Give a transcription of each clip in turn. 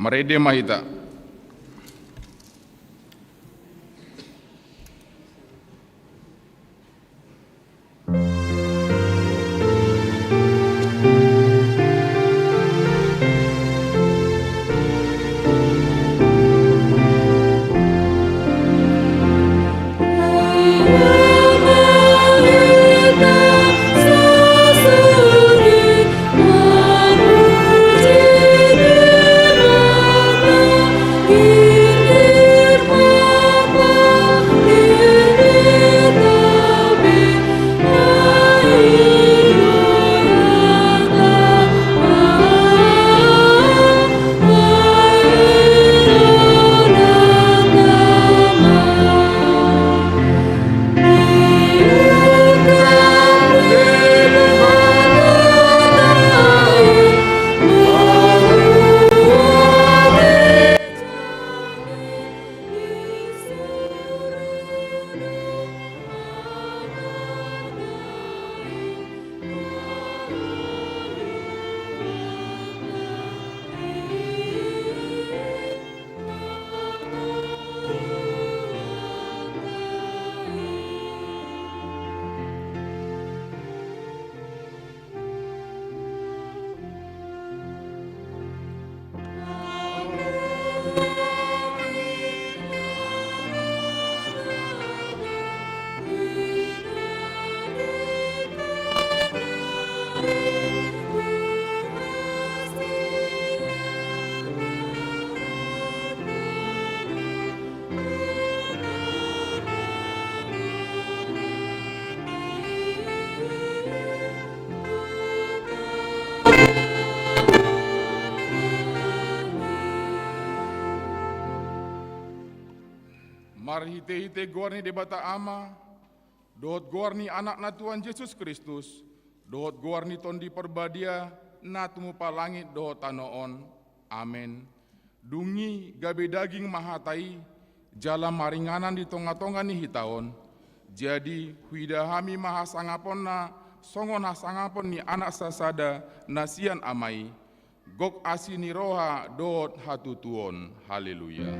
Marede Mahita. Mari hite-hite gorni debata ama, dohot gorni anak na Tuhan Yesus Kristus, dohot gorni tondi perbadia, na tumu palangit dohot tanoon. Amin. Dungi gabe daging mahatai, jala maringanan di tonga-tonga ni hitaon. Jadi huidahami mahasangapon na, songon hasangapon ni anak sasada, nasian amai. Gok asini roha dohot hatutuon. Haleluya.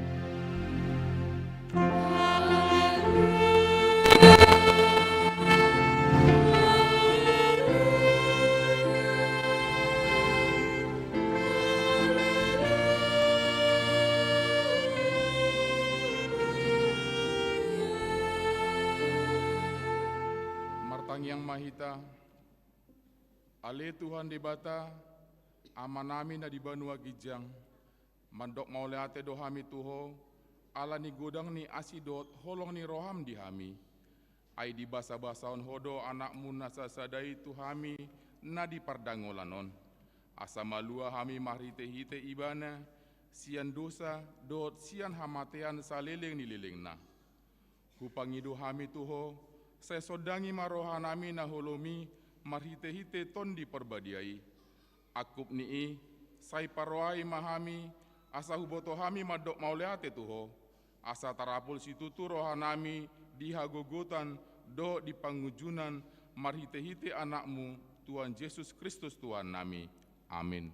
Martang yang mahita, ale Tuhan debata, amanami na di banua gijang, mandok mauleate dohami tuho, ala ni godang ni asidot holong ni roham di hami. Ai di basa-basaon hodo anakmu nasasadai tuhami na di pardangolanon. Asa malua hami mahrite-hite ibana, sian dosa dot sian hamatean saleleng ni leleng na. Hupangido hami tuho, saya sodangi marohanami na holomi marhite-hite ton di perbadiai. Akup nii, sai paroai mahami, asa huboto hami madok mauleate tuho. Asa tarapul situtu rohanami dihagogotan do di pangujunan marhite-hite anakmu Tuhan Yesus Kristus Tuhan nami. Amin.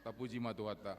Tapuji matuhata.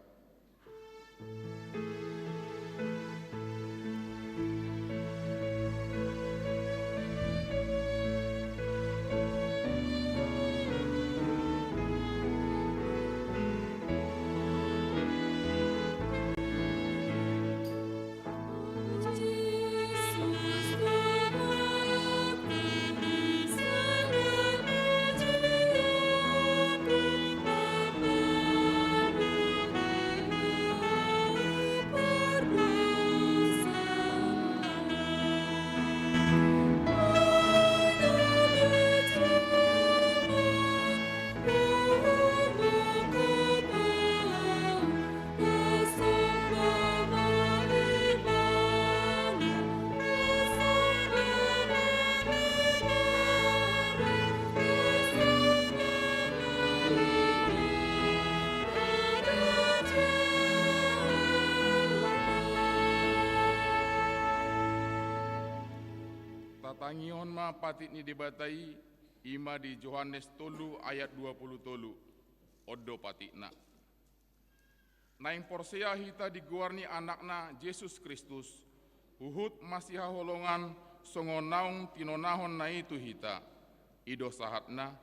Tatangion ma patit ni debatai, Ima di Yohanes tolu ayat 20 tolu. Odo patikna. Naing porsea hita diguarni anakna Yesus Kristus. Huhut masiha holongan songonaung tinonahon na itu hita. Ido sahatna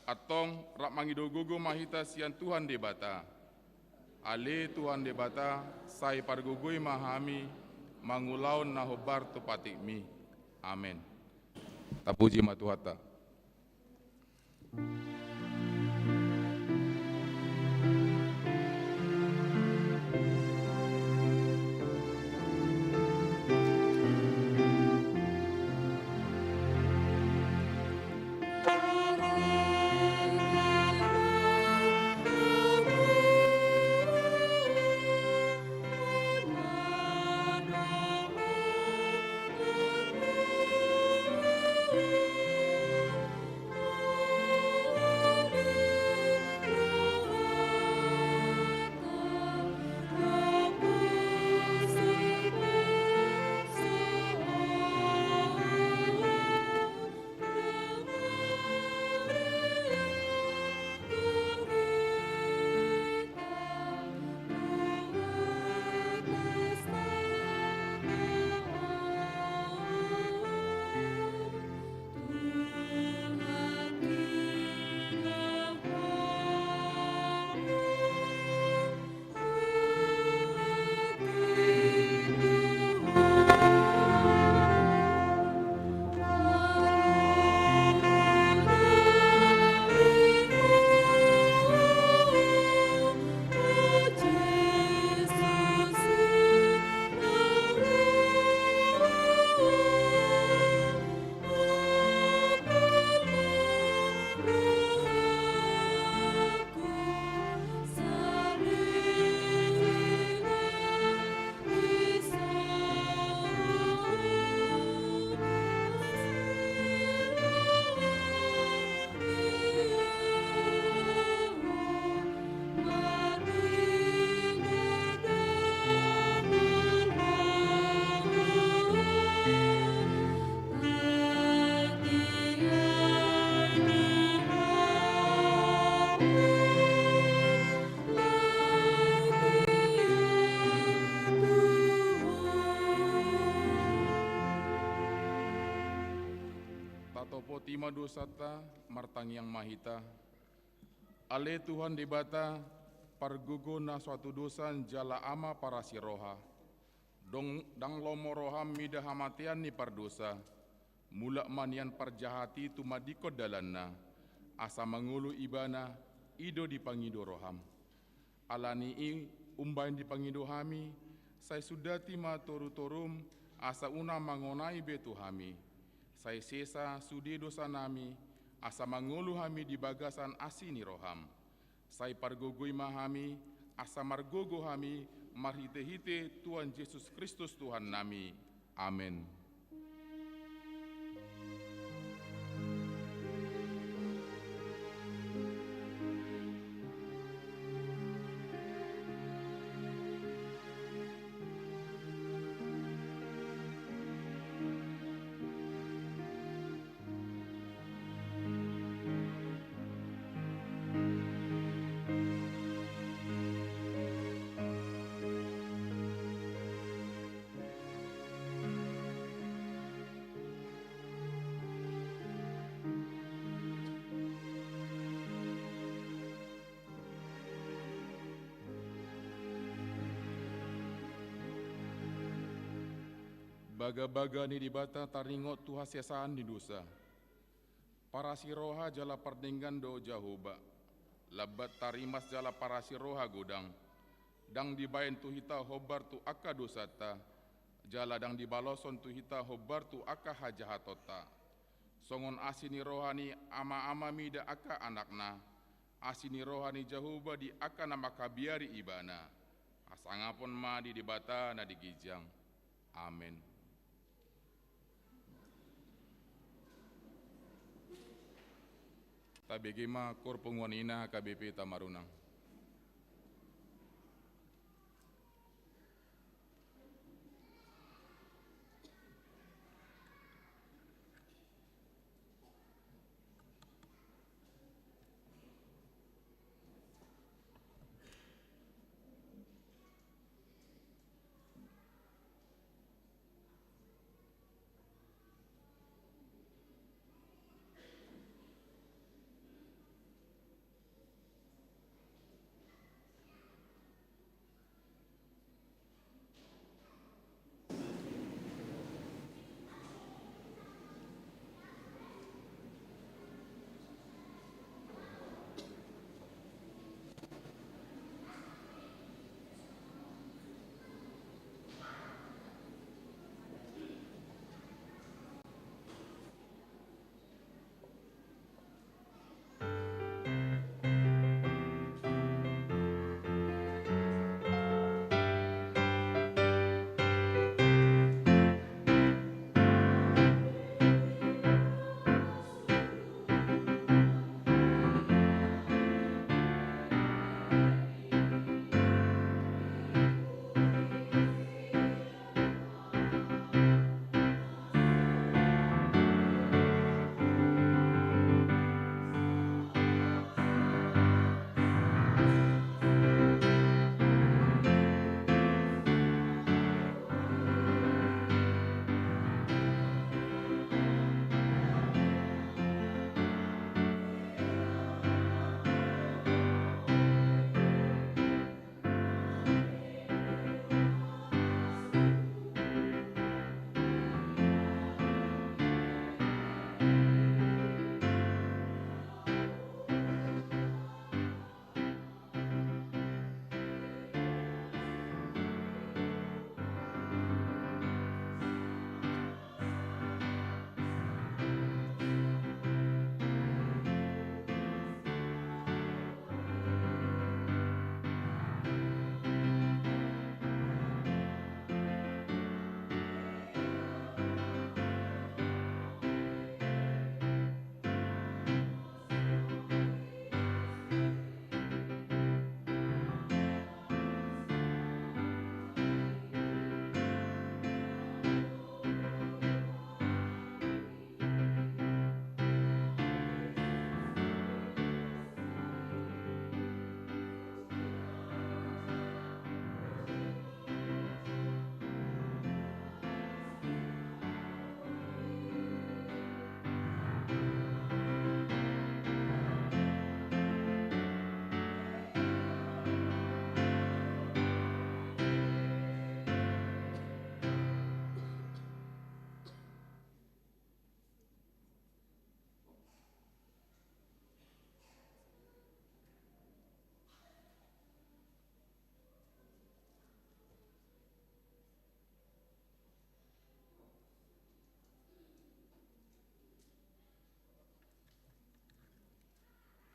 atong rak mangido gogo mahita sian Tuhan debata. Ale Tuhan debata sai pargugui mahami mangulaun nahobar tupatikmi. Amin. Tapuji matuhata. Tatopo tima dosata martang yang mahita. Ale Tuhan debata pargugo na suatu dosan jala ama para siroha. Dang lomo roham mida hamatian ni pardosa. Mulak manian parjahati tumadiko dalanna. Asa mangulu ibana ido dipangido roham. Alani i umbain dipangido hami. Saya sudah tima toru-torum asa una mangonai betu hami. Saya sesa sudi dosa nami, asa mangulu hami di bagasan asini roham. Saya pargogoi mahami, asa margogo hami, marhite-hite Tuhan Yesus Kristus Tuhan nami. Amin. Baga-baga ni dibata taringot tuha sesaan di dosa. Para siroha jala pardenggan do jahoba. Labat tarimas jala para siroha godang. Dang dibayan tu hita hobar tu akka dosata. Jala dang dibaloson tu hita hobar tu akka hajahatota. Songon asini rohani ama-ama mida akka anakna. Asini rohani jahoba di akka nama kabiari ibana. Asangapon ma di dibata na digijang. Amin. Tabegema kor penguanina KBP Tamarunang.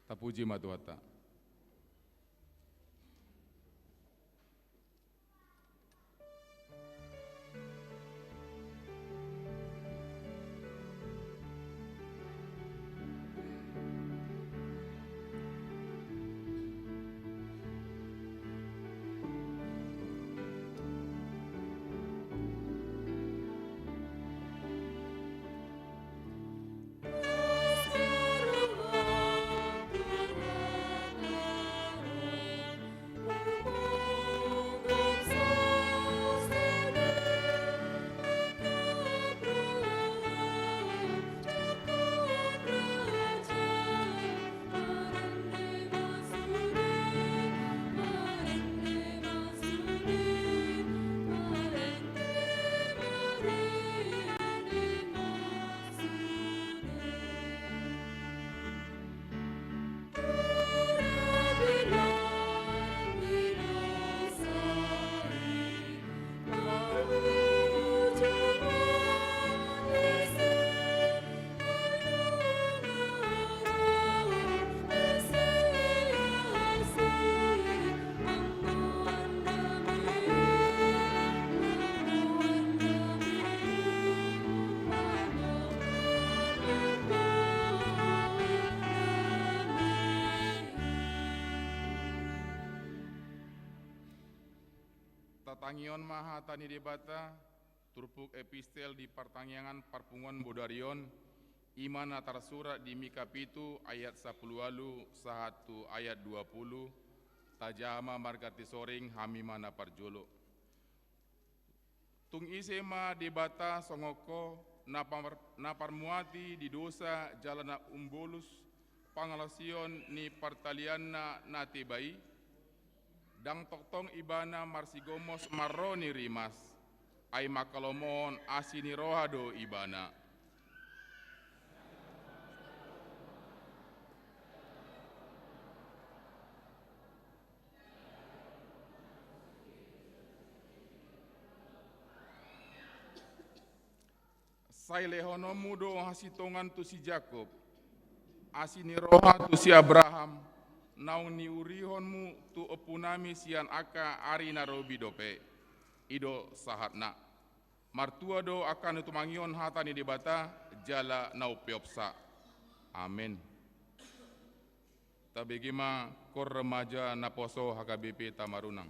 Tapuji matuata. Tatangion maha tani debata, turpuk epistel di pertanyaan parpungon bodarion, iman atar surat di Mika pitu ayat 10 sahatu ayat 20, tajama margati soring hamimana parjolo. Tung isema debata songoko naparmuati di dosa jalana umbolus pangalasion ni partalianna natibai, dang toktong ibana marsigomos marroni rimas, ay makalomon asini rohado ibana. Sai lehono mudo hasitongan tu si Jakob, asini roha tu si Abraham, naung ni urihonmu tu opunami sian aka ari narobi dope, ido sahatna. Martua do akan itu mangion hatani debata, jala nau peopsa. Amin. Tabegima kor remaja naposo HKBP Tamarunang.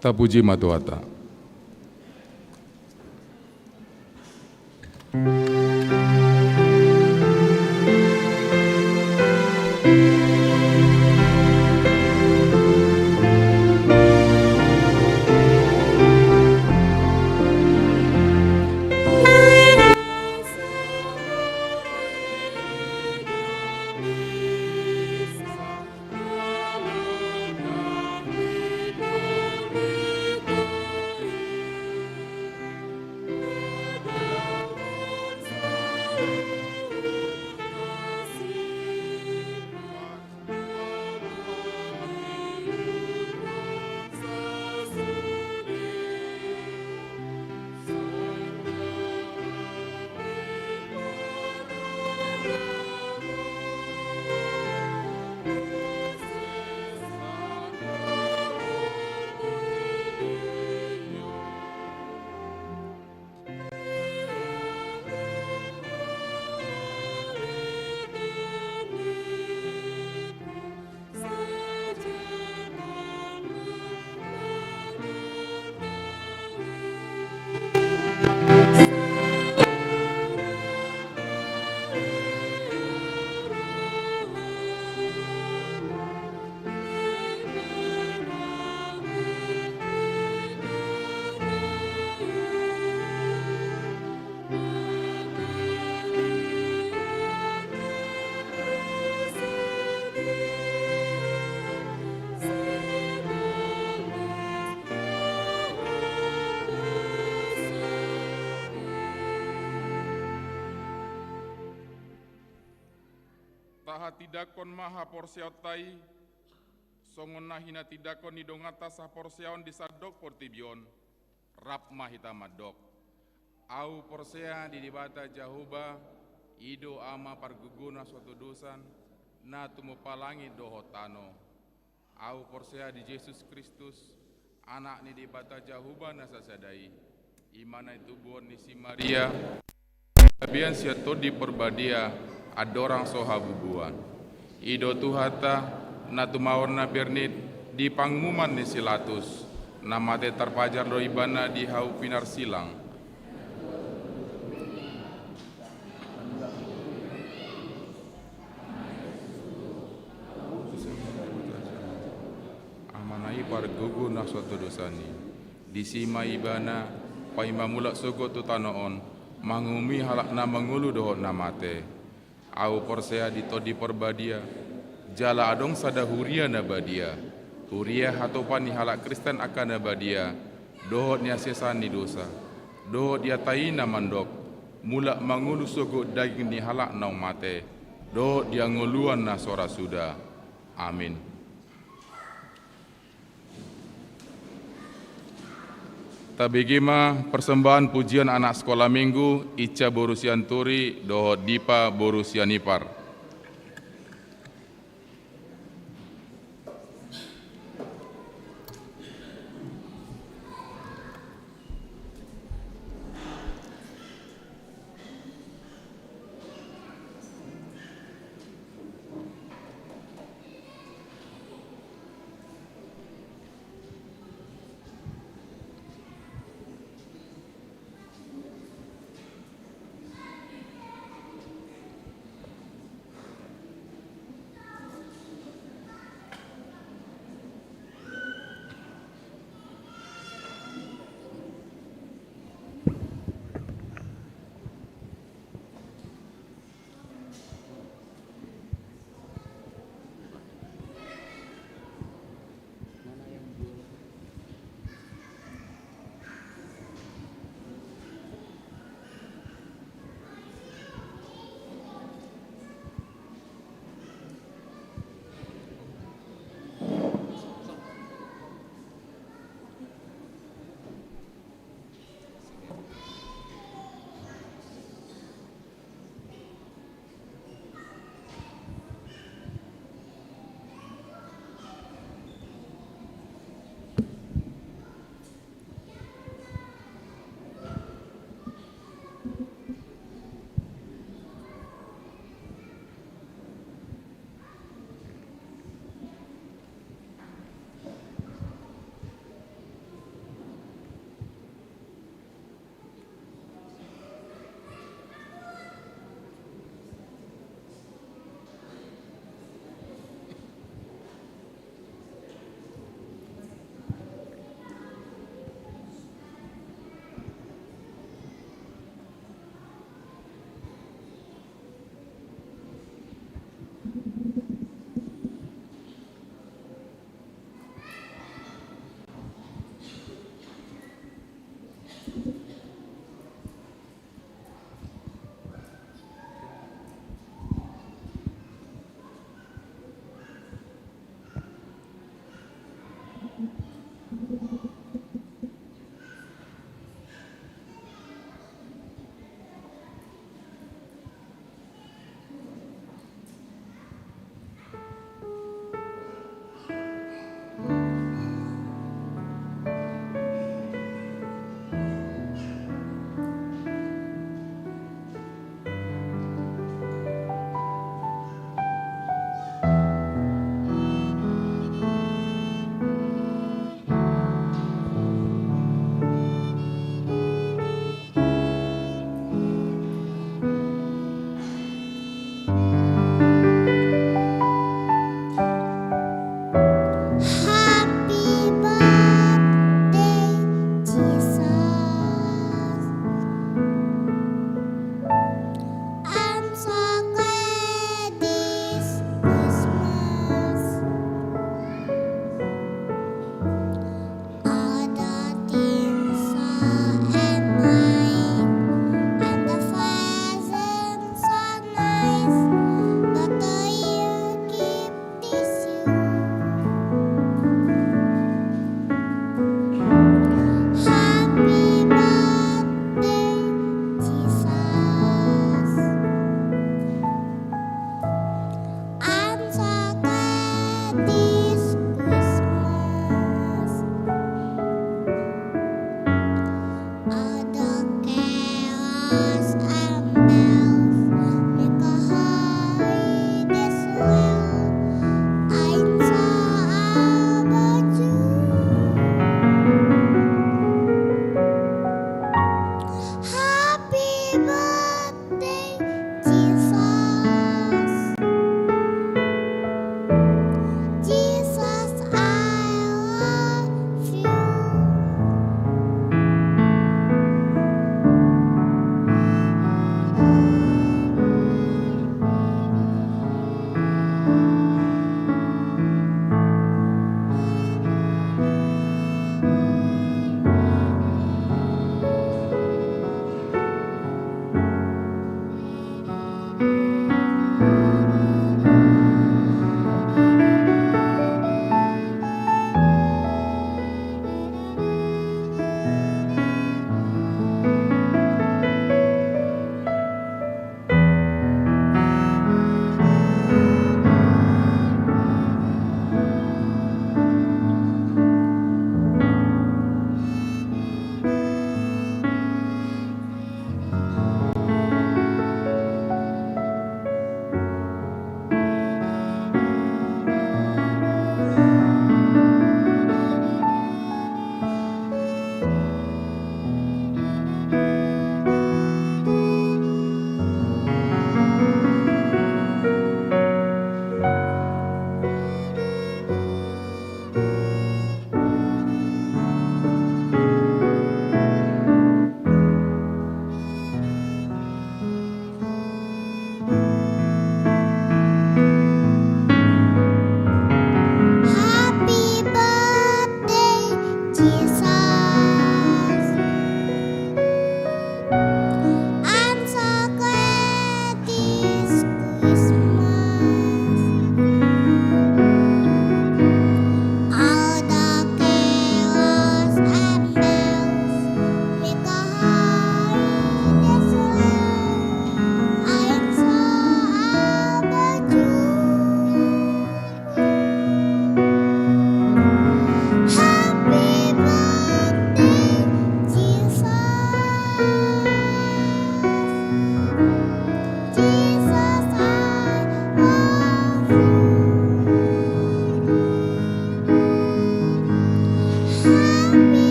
Tapuji Matuata. Taha tidakon maha porsiautai, songon nahina tidakon nidongata sah porsiaon disadok portibion, rap mahita madok. Au porsea di dibata jahuba, ido ama parguguna suatu dosan, na tumupalangi dohotano. Au porsea di Yesus Kristus, anak ni dibata jahuba nasasadai, imana itu buon ni si Maria, Bian siato di perbadia adorang sohabubuan. Ido tuhata natumawarna bernit di pangmuman ni silatus. Namate terpajar doibana di hau pinar silang. Amanai pargugu na suatu dosani. Disima ibana paimamulak sogo tutanoon. Mangumi halak na mangulu dohot namate. Au porsea ditodi perbadia. Jala adong sada huria nabadia. Huria hatopan ni halak Kristen akan nabadia. Dohot ni asesani dosa. Dohot dia taina mandok. Mulak mangulu sogo daging ni halak nau mate. Dohot dia nguluan na sora sudah. Amin. Tabigima persembahan pujian anak sekolah minggu Ica Borusian Turi dohot Dipa Borusian Ipar.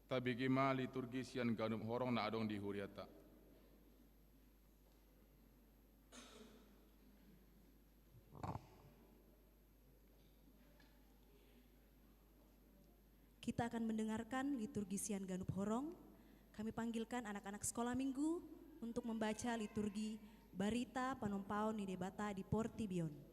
Tabigima liturgi sian ganup horong na adong di huriata. Kita akan mendengarkan liturgi sian ganup horong. Kami panggilkan anak-anak sekolah minggu untuk membaca liturgi Barita Panompao ni Debata di Portibion.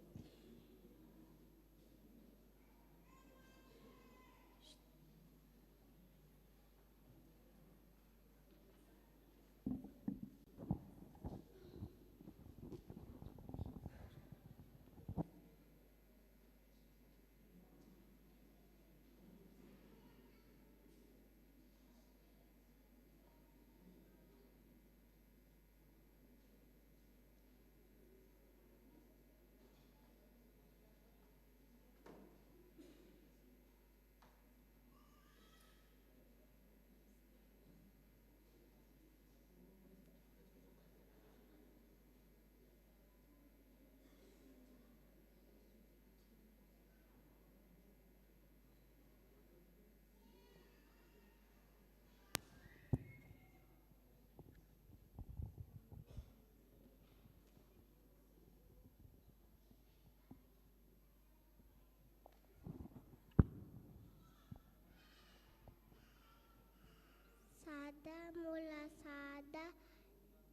Sada mula sada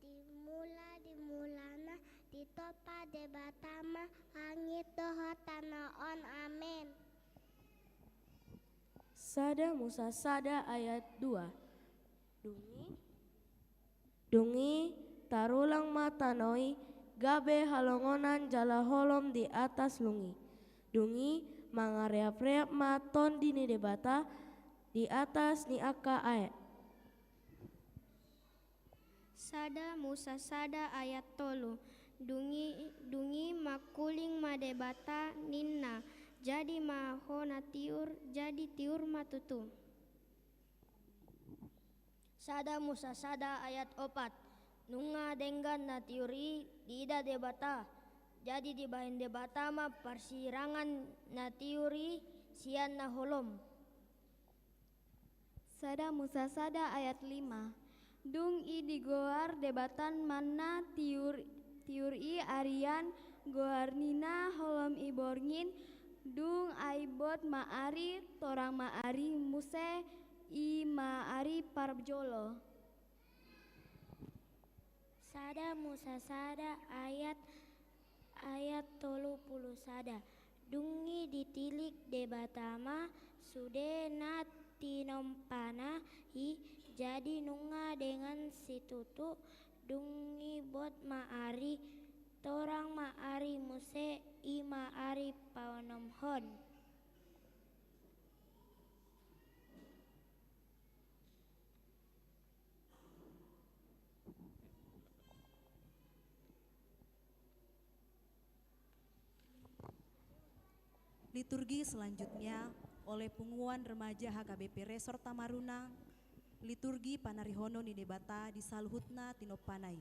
dimulana ditopa debatama langit doho tanaon amin. Sada Musa Sada ayat 2. Dungi tarulang matanoi gabe halongonan jala holom di atas lungi. Dungi mangareap-reap maton di ni debata di atas ni aka ayat. Sada Musa Sada ayat 3. Dungi makuling madebata ninna jadi mahona tiur jadi tiur matutu. Sada Musa Sada ayat 4. Nunga denggan na tiuri dida debata jadi di bahin debata ma persirangan na tiuri sian na holom. Sada Musa Sada ayat 5. Dung i digoar debatan mana tiur i arian goar nina holom i borngin dung aibot maari torang maari muse i maari parjolo. Sada Musa Sada ayat 30 sada. Dungi ditilik debatama sude na tinompana hi jadi nunga dengan situtu dungi bot maari torang maari muse i maari paonomhon. Liturgi selanjutnya oleh Punguan Remaja HKBP Resor Tamarunang, liturgi panarihono ni debata di saluhutna tinopanai.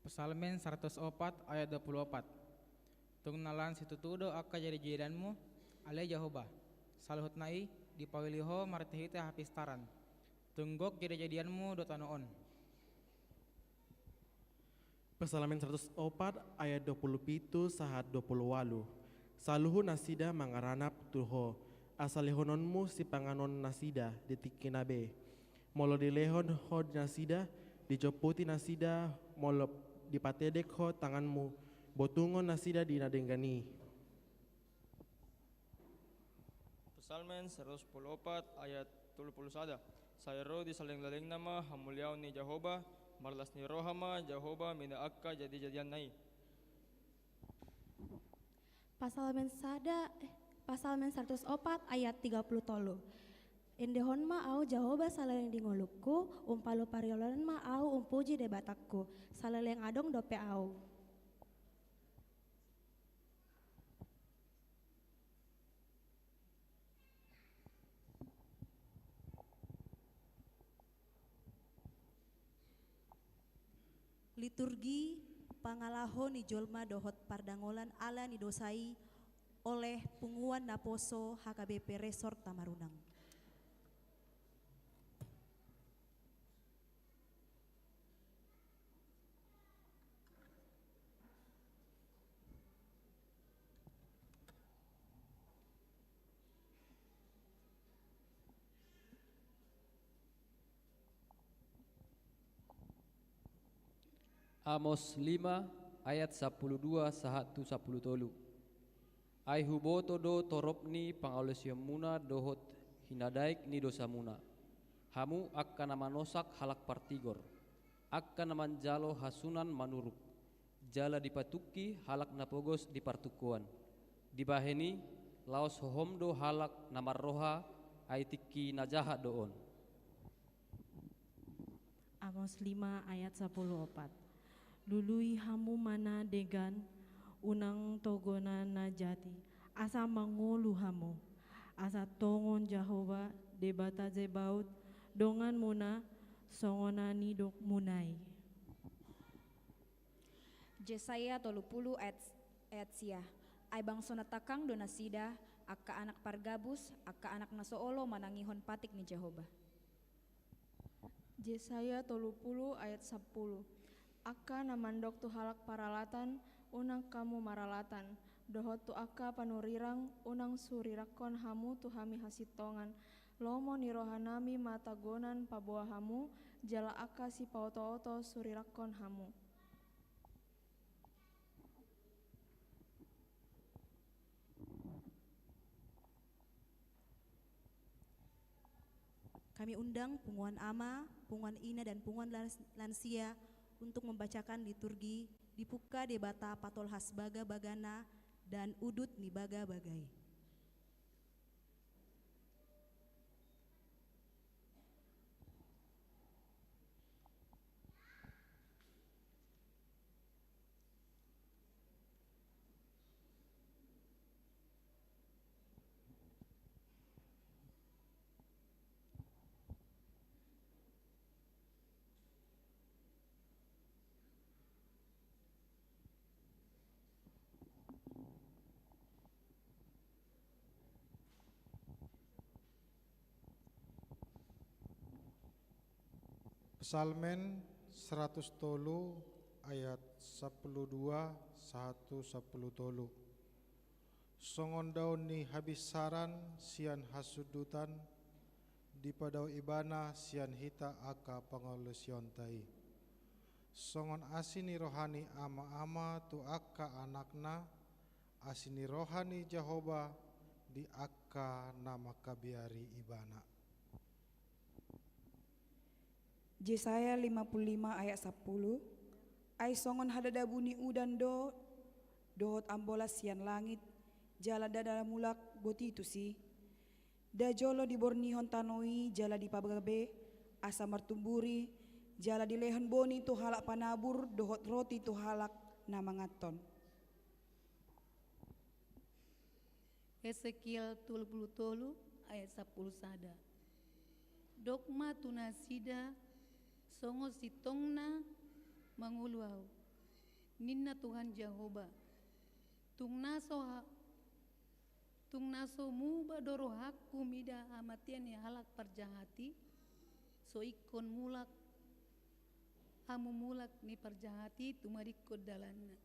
Psalmen 104 ayat 24. Tungnalan situtudo akka jadi jiranmu ale Jehovah. Saluhut nai dipawiliho martihite hapistaran. Tunggok jadi-jadianmu do tanoon. Psalmen 104 ayat 27 sahat 28. Saluhu nasida mangaranap tuho. Asalihononmu si panganon nasida ditikinabe. Molo dilehon hod nasida dijoputi nasida molo dipatedek ho tanganmu botungon nasida dinadenggani. Psalmen 114 ayat 31. Sayro di saling-laling nama hamuliaw ni Jehovah marlas ni rohama Jehovah mina akka jadi-jadian nai. Psalmen 104 ayat 30. Endehon ma au Jehovah salaleng di ngolukku, umpalo pariolan ma au umpuji debatakku, salaleng adong dope au. Liturgi pangalaho ni jolma dohot pardangolan ala ni dosai oleh punguan naposo HKBP Resort Tamarunang. Amos 5 ayat 12 sahatu 10. Ai huboto do toropni pangaulesyamuna dohot hinadaik ni dosamuna. Hamu akka namanosak halak partigor. Akka namanjalo hasunan manuruk. Jala dipatuki halak napogos di partukuan. Dibaheni laos hohomdo halak namarroha ai tiki najaha doon. Amos 5 ayat 14. Lului hamu mana degan unang togona na jati asa mangolu hamu asa tongon Jehova debata zebaut dongan muna songonani dok munai. Jesaya 30 ayat sia. Ay bangso natakang donasida akka anak pargabus akka anak nasoolo manangihon patik ni Jehova. Jesaya 30 ayat 10. Akka namandok tu halak paralatan unang kamu maralatan dohot tu akka panurirang unang surirakon hamu tu hami hasitongan lomo ni rohanami matagonan paboa hamu jala akka si pauto-oto surirakon hamu. Kami undang punguan ama, punguan ina dan punguan lansia untuk membacakan liturgi dipuka debata patol has baga bagana dan udut ni baga bagai. Psalmen 100 tolu ayat 12 satu 10 tolu. Songon daun ni habis saran sian hasudutan di padau ibana sian hita aka pangolusion tai. Songon asini rohani ama-ama tu akka anakna asini rohani Jehova di akka nama kabiari ibana. Jesaya 55 ayat 10. Ai songon hadada buni udan dohot ambola sian langit jala dada mulak boti itu si da jolo di bornihon tanoi jala di pabagabe asa martumburi jala di lehen boni tu halak panabur dohot roti tu halak namangaton. Ezekiel 30 ayat 10 sada. Dogma tunasida songo sitongna manguluau ninna Tuhan Jehova tungnaso mu badoro hakku mida amatian ya halak parjahati so ikon mulak hamu mulak ni parjahati tumarikod dalanna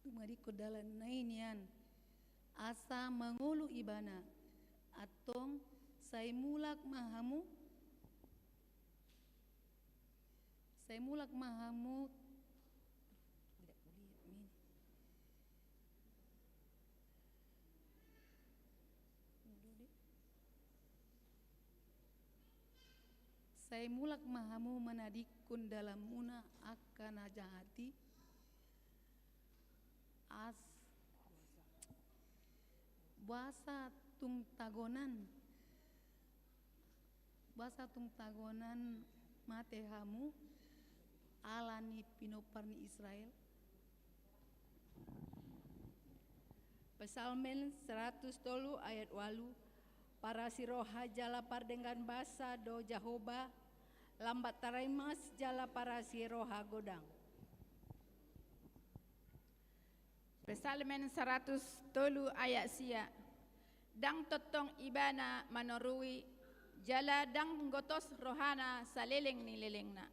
tumarikod dalanna inian asa mangulu ibana atong saya mulak mahamu saya mulak mahamu menadikun dalam muna akan najahati as bahasa tungtagonan matehamu alani pinoparni Israel. Psalmen 100 tolu ayat 8. Para siroha jala pardengan basa do Jehova lambat taraimas jala parasi roha godang. Pesalmen 100 tolu ayat sia. Dang totong ibana manorui jala dang gotos rohana saleleng ni lelengna.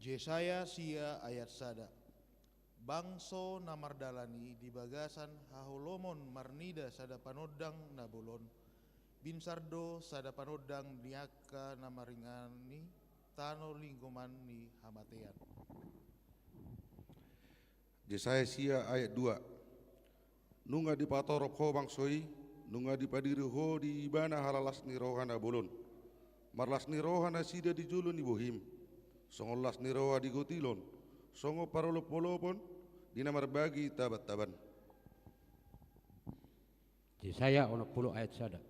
Yesaya sia ayat sada. Bangso namardalani di bagasan haholomon marnida sada panodang nabolon. Binsardo sada panodang niaka namaringani tano lingkuman ni hamatean. Yesaya sia ayat 2. Nunga di patorop ho bangsoi, nunga di padiri ho di ibana halalas ni rohana bolon. Marlas ni rohana sida di julun ni bohim. Songolas ni roha di gotilon. Songo parolop-polopon dinamar bagi tabat-taban. Yesaya 10 ayat sada.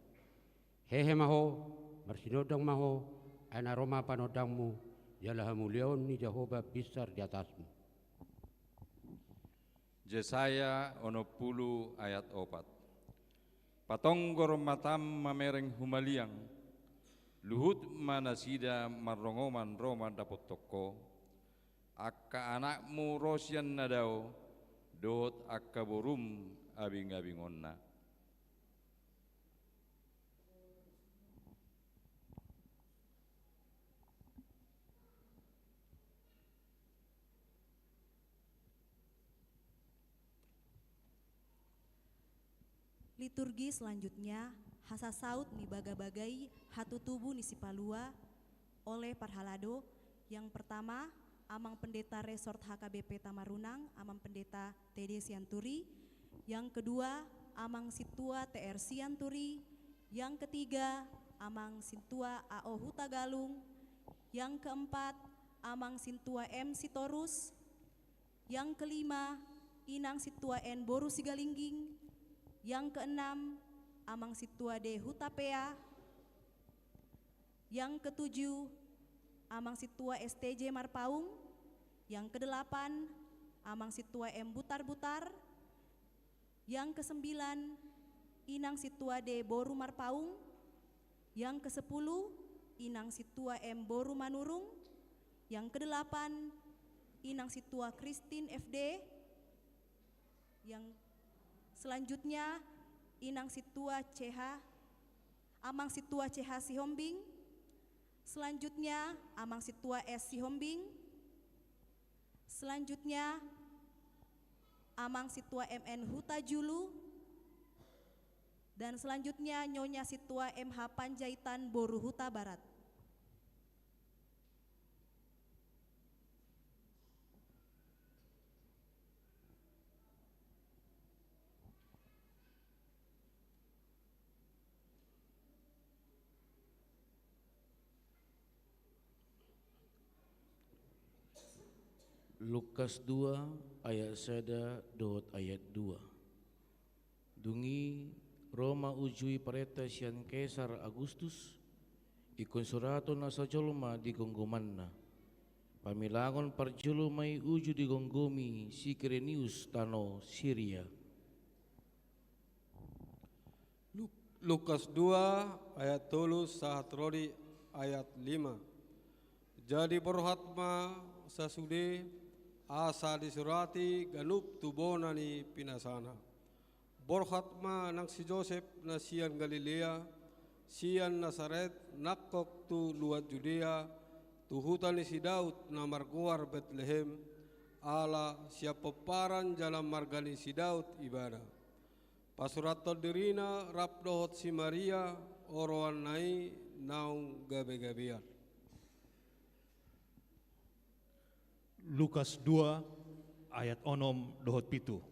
Hehe maho, marsinodang maho, ana roma panodangmu, yalah hamulion ni Jehovah besar di atasmu. Yesaya 10 ayat 4. Patonggor matam mamereng humaliang, luhut manasida marrongoman roma dapot toko, akka anakmu rosyan nadao, dohot akka borum abing-abingonna. Liturgi selanjutnya hasa saut ni baga-bagai hatu tubuh ni sipalua oleh Parhalado. Yang pertama Amang Pendeta Resort HKBP Tamarunang, Amang Pendeta TD Sianturi. Yang kedua Amang Situa TR Sianturi. Yang ketiga Amang Sintua AO Huta Galung. Yang keempat Amang Sintua M Sitorus. Yang kelima Inang Situa N Boru Sigalingging. Yang keenam Amang Situa D Hutapea. Yang ketujuh Amang Situa STJ Marpaung. Yang kedelapan Amang Situa M Butar-Butar. Yang kesembilan Inang Situa D Boru Marpaung. Yang kesepuluh Inang Situa M Boru Manurung. Yang kedelapan Inang Situa Christine FD. Yang selanjutnya Inang Situa CH, Amang Situa CH Sihombing. Selanjutnya Amang Situa S Sihombing. Selanjutnya Amang Situa MN Huta Julu. Dan selanjutnya Nyonya Situa MH Panjaitan Boru Huta Barat. Lukas 2 ayat 1 dot ayat 2. Dungi Roma ujui pareta sian Kaisar Agustus ikon suraton nasa jolma di gonggomanna. Pamilangon parjolo mai uju di gonggomi si Kirenius tano Syria. Lukas 2 ayat 3 sahat rodi ayat 5. Jadi berhatma sasude asa disurati ganup tubona ni pinasana. Borhatma nang si Joseph na sian Galilea, sian Nazaret nakok tu luat Judea, tuhutan ni si Daud na marguar Bethlehem, ala siapa paran jalan margani si Daud ibada. Pasurat dirina rap dohot si Maria, oroan nai naung gabe-gabean. Lukas 2 ayat 6 dohot pitu.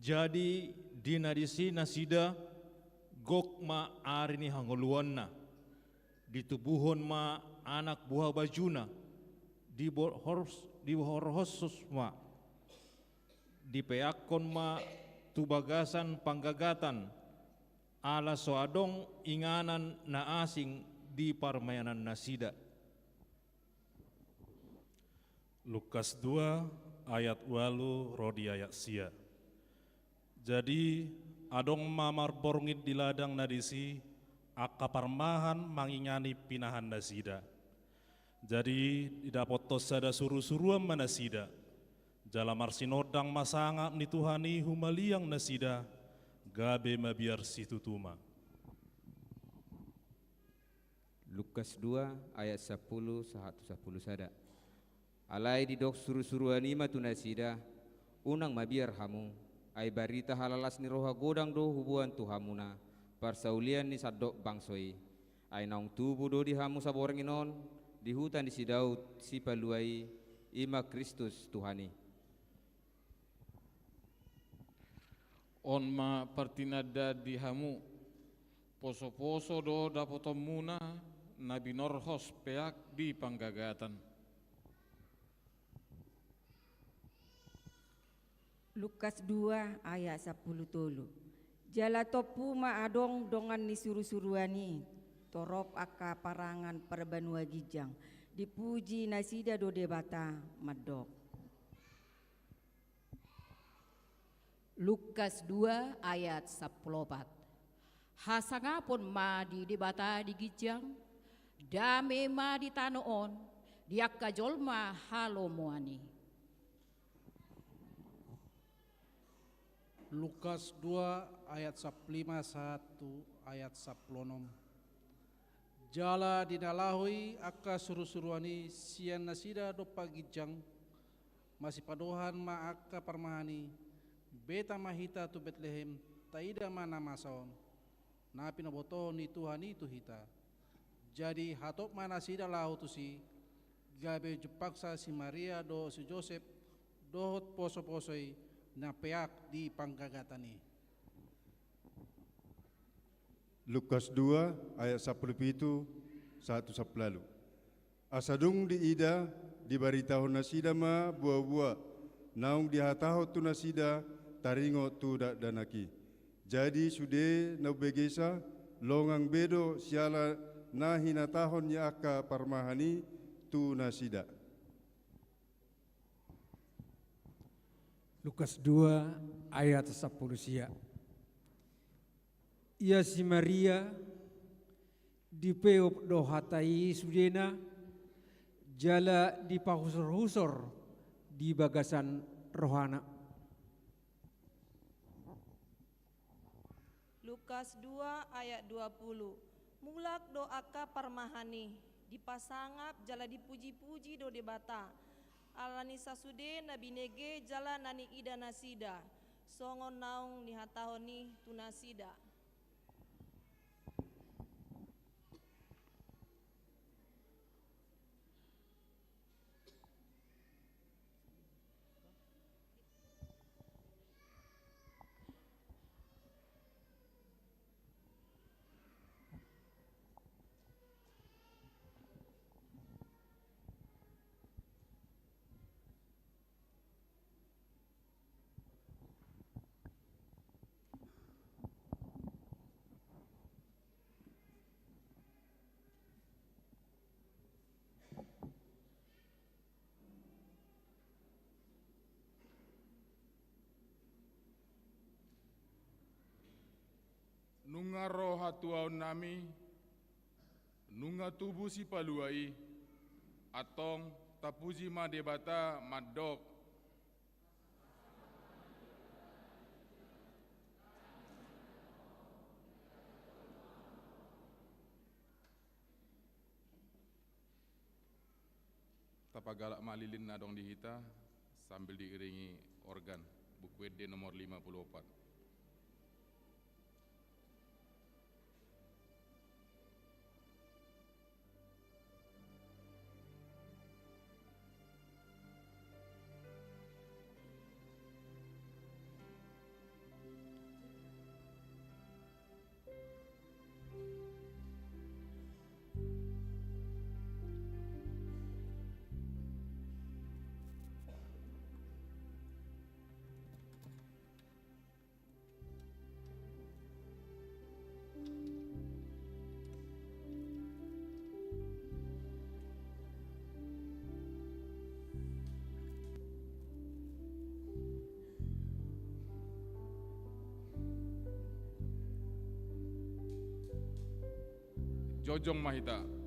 Jadi dina disi nasida gok ma arini hangoluanna ditubuhon ma anak buah bajuna di horhosus ma dipeakon ma tubagasan panggagatan ala soadong inganan na asing di parmayanan nasida. Lukas 2 ayat 8 rodi ayat sia. Jadi adong mamar borngit di ladang nadisi akka parmahan mangingani pinahan nasida. Jadi didapotos sada suru-suruan manasida. Jala marsinodang masanga ni Tuhani humaliang nasida. Gabe mabiar situtuma. Lukas 2 ayat 10 sahatu 10 sada. Alai didok suru-suruani matu nasida. Unang mabiar hamu. Ai barita halalas ni roha godang do hubuan tuhamuna. Parsaulian ni sadok bangsoi. Ai naung tubuh do di hamu saboreng inon. Di hutan di sidaut si paluai ima Kristus Tuhani. On ma partinada di hamu. Poso-poso do dapotomuna nabi norhos peak di panggagatan. Lukas 2 ayat 10 tolu. Jala topu ma adong dongan ni suru-suruani. Torop aka parangan perbanua gijang. Dipuji nasida do debata madok. Lukas 2 ayat 14. Hasangapon ma di debata di gijang. Dame ma di tanoon. Diak kajolma halo moani. Lukas 2 ayat 15 ayat 16. Jala dinalahui aka suru-suruani sian nasida do pagijang masih padohan ma aka parmahani beta mahita tu Betlehem taida mana masaon na pinaboto ni Tuhan itu hita. Jadi hatop mana sida lahu tu si gabe jepaksa si Maria do si Joseph dohot poso-posoi na peak di panggagatani. Lukas 2 ayat 17 satu lalu. Asadung di ida dibaritahu nasida ma buah-buah naung dihatahu tu nasida taringo tu dak danaki. Jadi sude na begesa longang bedo siala na hinatahon ya aka parmahani tu nasida. Lukas 2 ayat 10 sia. Ia si Maria dipeop do hatai sudena jala dipahusor-husor di bagasan rohana. Lukas 2 ayat 20. Mulak do aka parmahani dipasangap jala dipuji-puji do debata. Alani sasude nabi nege jala nani ida nasida. Songon naung nihatahoni tunasida. Nunga roha tuaun nami, nunga tubuh si paluai, atong tapuji ma debata madok. Tapagalak malilin nadong dihita sambil diiringi organ, buku ED nomor 54. jojong mahita.